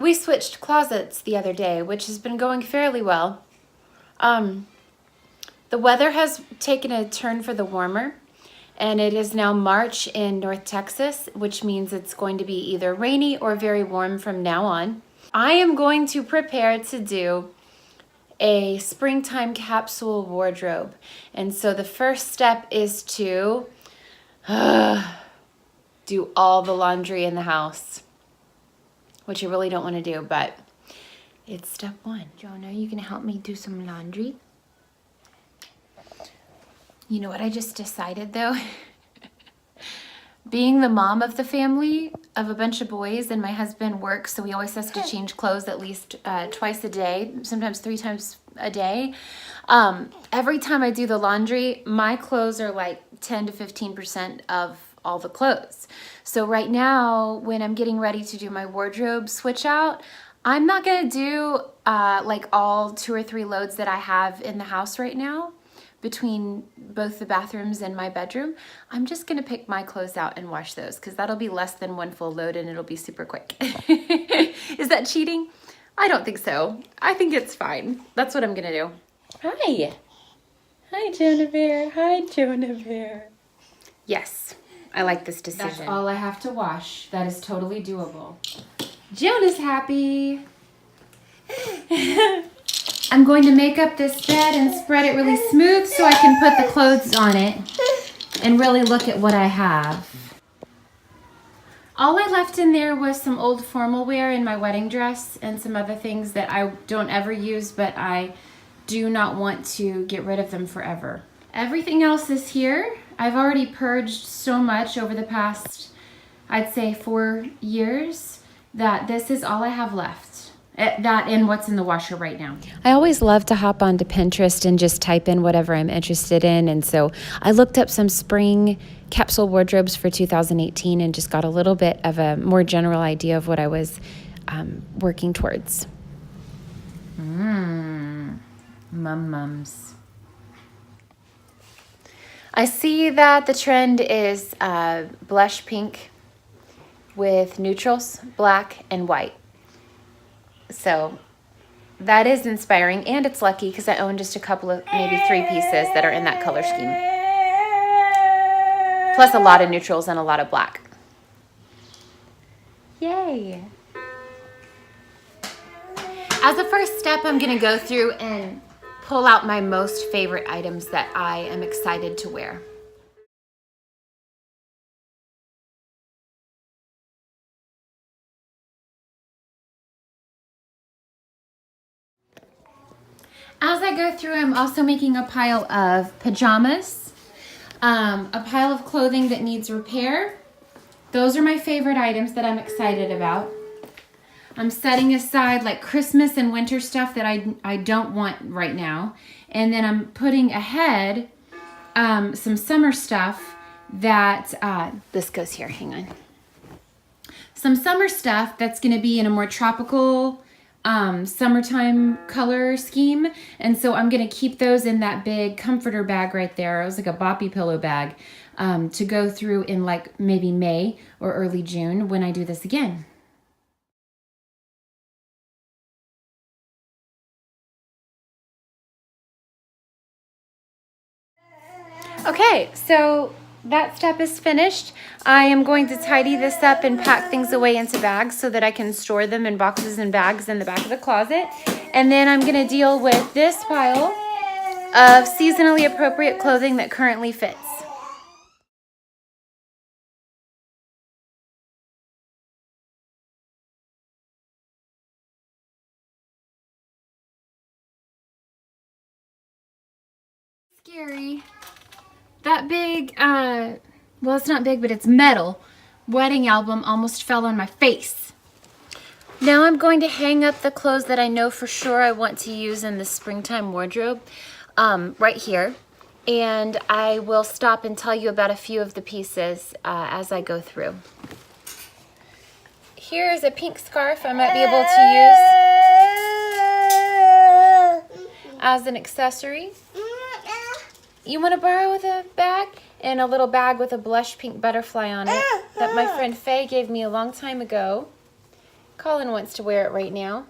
We switched closets the other day, which has been going fairly well. The weather has taken a turn for the warmer, and it is now March in North Texas, which means it's going to be either rainy or very warm from now on. I am going to prepare to do a springtime capsule wardrobe. And so the first step is to do all the laundry in the house, which I really don't want to do, but it's step one. Jonah, you gonna help me do some laundry? You know what I just decided though? Being the mom of the family of a bunch of boys, and my husband works, so he always has to change clothes at least twice a day, sometimes 3 times a day. Every time I do the laundry, my clothes are like 10 to 15% of all the clothes. So right now, when I'm getting ready to do my wardrobe switch out, I'm not gonna do like all 2 or 3 loads that I have in the house right now between both the bathrooms and my bedroom. I'm just gonna pick my clothes out and wash those, because that'll be less than 1 full load and it'll be super quick. Is that cheating? I don't think so. I think it's fine. That's what I'm gonna do. Hi. Hi, Jonah Bear. Hi, Jonah Bear. Yes, I like this decision. That's all I have to wash. That is totally doable. Jonah's happy. I'm going to make up this bed and spread it really smooth so I can put the clothes on it and really look at what I have. All I left in there was some old formal wear in my wedding dress and some other things that I don't ever use, but I do not want to get rid of them forever. Everything else is here. I've already purged so much over the past, I'd say 4 years, that this is all I have left. That and what's in the washer right now. I always love to hop onto Pinterest and just type in whatever I'm interested in. And so I looked up some spring capsule wardrobes for 2018 and just got a little bit of a more general idea of what I was working towards. Mums. I see that the trend is blush pink with neutrals, black and white. So that is inspiring, and it's lucky because I own just a couple of, maybe 3 pieces that are in that color scheme. Plus a lot of neutrals and a lot of black. Yay. As a first step, I'm gonna go through and pull out my most favorite items that I am excited to wear. As I go through, I'm also making a pile of pajamas, a pile of clothing that needs repair. Those are my favorite items that I'm excited about. I'm setting aside like Christmas and winter stuff that I don't want right now. And then I'm putting ahead some summer stuff that, this goes here, hang on. Some summer stuff that's gonna be in a more tropical, summertime color scheme, and so I'm gonna keep those in that big comforter bag right there. It was like a boppy pillow bag to go through in like maybe May or early June when I do this again. Okay, so that step is finished. I am going to tidy this up and pack things away into bags so that I can store them in boxes and bags in the back of the closet. And then I'm gonna deal with this pile of seasonally appropriate clothing that currently fits. Scary. That big, well, it's not big, but it's metal wedding album almost fell on my face. Now I'm going to hang up the clothes that I know for sure I want to use in the springtime wardrobe right here. And I will stop and tell you about a few of the pieces as I go through. Here is a pink scarf I might be able to use as an accessory. You want to borrow the bag? And a little bag with a blush pink butterfly on it that my friend Faye gave me a long time ago. Colin wants to wear it right now.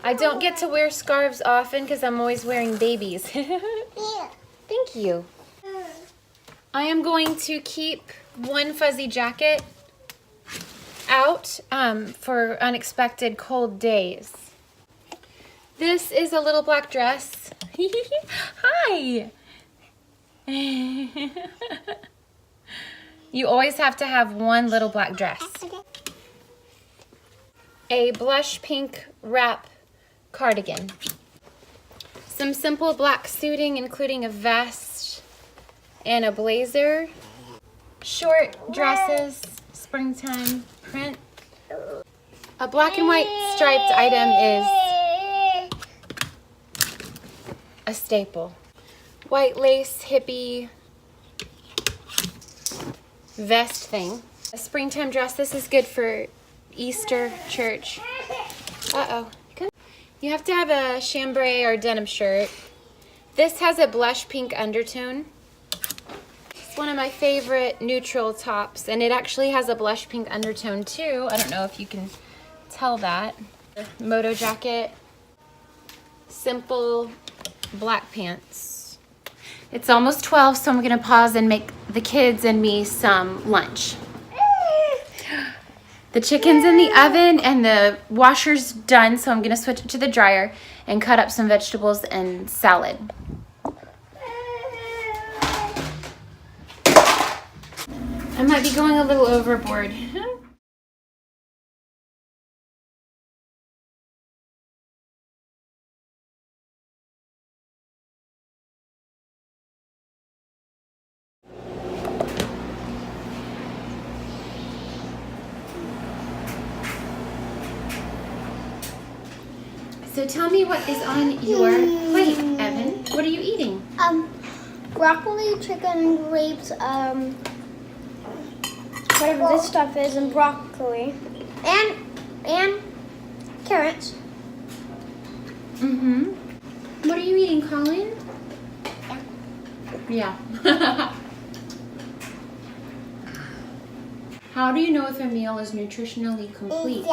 I don't get to wear scarves often because I'm always wearing babies. Thank you. I am going to keep one fuzzy jacket out for unexpected cold days. This is a little black dress. Hi! You always have to have one little black dress. A blush pink wrap cardigan. Some simple black suiting, including a vest and a blazer. Short dresses, springtime print. A black and white striped item is a staple. White lace hippie vest thing. A springtime dress. This is good for Easter church. Uh-oh. You have to have a chambray or denim shirt. This has a blush pink undertone. It's one of my favorite neutral tops, and it actually has a blush pink undertone too. I don't know if you can tell that. Moto jacket. Simple black pants. It's almost 12, so I'm gonna pause and make the kids and me some lunch. The chicken's in the oven and the washer's done, so I'm gonna switch it to the dryer and cut up some vegetables and salad. I might be going a little overboard. So tell me what is on your plate, Evan. What are you eating? Broccoli, chicken, grapes, whatever this stuff is, and broccoli, and carrots. Mm-hmm. What are you eating, Colin? Yeah. How do you know if a meal is nutritionally complete?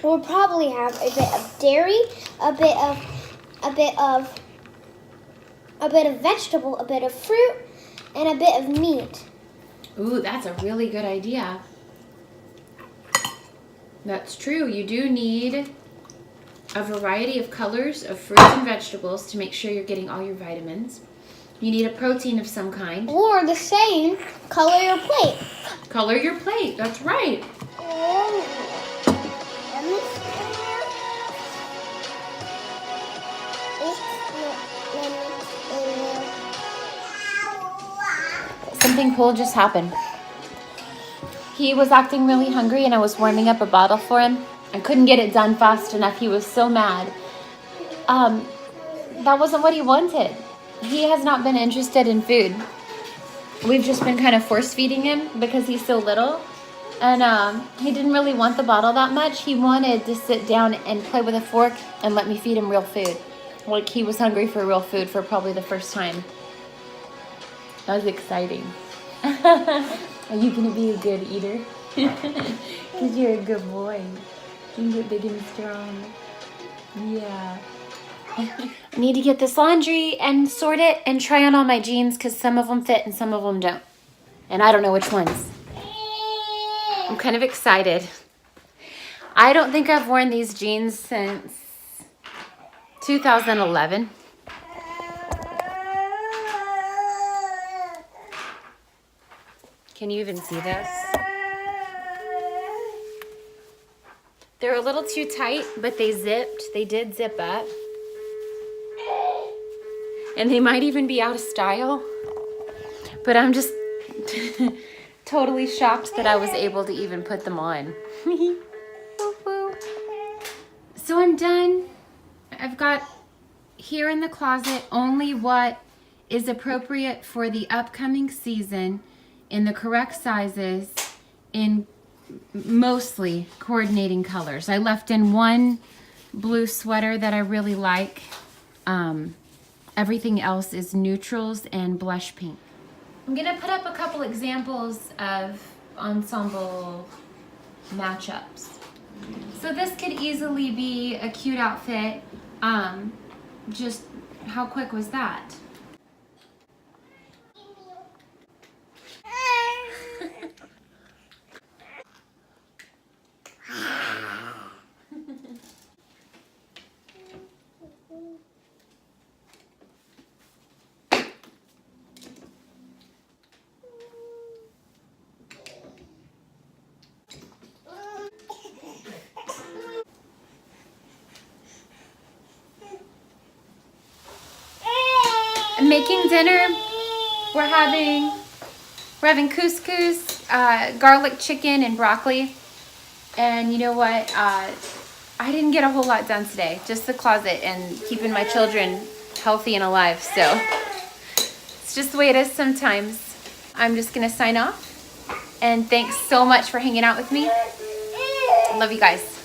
We'll probably have a bit of dairy, a bit of vegetable, a bit of fruit, and a bit of meat. Ooh, that's a really good idea. That's true. You do need a variety of colors of fruits and vegetables to make sure you're getting all your vitamins. You need a protein of some kind. Or the saying, color your plate. Color your plate. That's right. Something cool just happened. He was acting really hungry and I was warming up a bottle for him. I couldn't get it done fast enough. He was so mad. That wasn't what he wanted. He has not been interested in food. We've just been kind of force feeding him because he's so little. And he didn't really want the bottle that much. He wanted to sit down and play with a fork and let me feed him real food. Like he was hungry for real food for probably the first time. That was exciting. Are you going to be a good eater? Because you're a good boy. You get big and strong. Yeah. I need to get this laundry and sort it and try on all my jeans because some of them fit and some of them don't. And I don't know which ones. I'm kind of excited. I don't think I've worn these jeans since 2011. Can you even see this? They're a little too tight, but they zipped. They did zip up. And they might even be out of style. But I'm just totally shocked that I was able to even put them on. So I'm done. I've got here in the closet only what is appropriate for the upcoming season in the correct sizes in mostly coordinating colors. I left in one blue sweater that I really like. Everything else is neutrals and blush pink. I'm gonna put up a couple examples of ensemble matchups. So this could easily be a cute outfit. Just how quick was that? Making dinner. We're having couscous, garlic chicken, and broccoli. And you know what? I didn't get a whole lot done today. Just the closet and keeping my children healthy and alive. So it's just the way it is sometimes. I'm just gonna sign off. And thanks so much for hanging out with me. Love you guys.